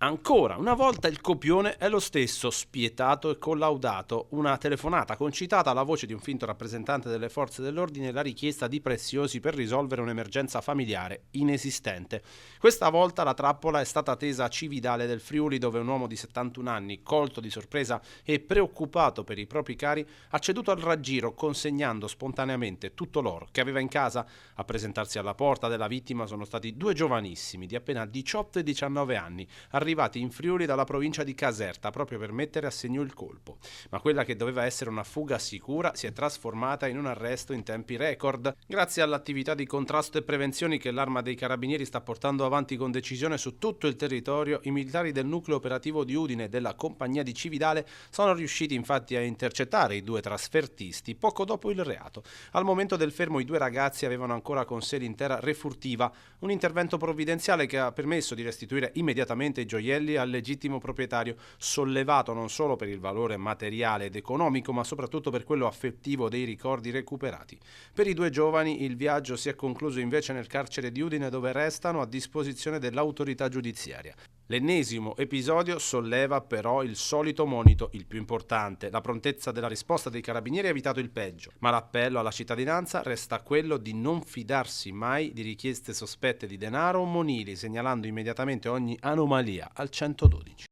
Ancora una volta il copione è lo stesso, spietato e collaudato. Una telefonata concitata alla voce di un finto rappresentante delle forze dell'ordine e la richiesta di preziosi per risolvere un'emergenza familiare inesistente. Questa volta la trappola è stata tesa a Cividale del Friuli, dove un uomo di 71 anni, colto di sorpresa e preoccupato per i propri cari, ha ceduto al raggiro consegnando spontaneamente tutto l'oro che aveva in casa. A presentarsi alla porta della vittima sono stati due giovanissimi di appena 18 e 19 anni, arrivati in Friuli dalla provincia di Caserta proprio per mettere a segno il colpo. Ma quella che doveva essere una fuga sicura si è trasformata in un arresto in tempi record, grazie all'attività di contrasto e prevenzioni che l'Arma dei Carabinieri sta portando avanti con decisione su tutto il territorio. I militari del nucleo operativo di Udine e della compagnia di Cividale sono riusciti infatti a intercettare i due trasfertisti poco dopo il reato. Al momento del fermo i due ragazzi avevano ancora con sé l'intera refurtiva, un intervento provvidenziale che ha permesso di restituire immediatamente i gioielli al legittimo proprietario, sollevato non solo per il valore materiale ed economico, ma soprattutto per quello affettivo dei ricordi recuperati. Per i due giovani il viaggio si è concluso invece nel carcere di Udine, dove restano a disposizione dell'autorità giudiziaria. L'ennesimo episodio solleva però il solito monito, il più importante. La prontezza della risposta dei carabinieri ha evitato il peggio, ma l'appello alla cittadinanza resta quello di non fidarsi mai di richieste sospette di denaro o monili, segnalando immediatamente ogni anomalia al 112.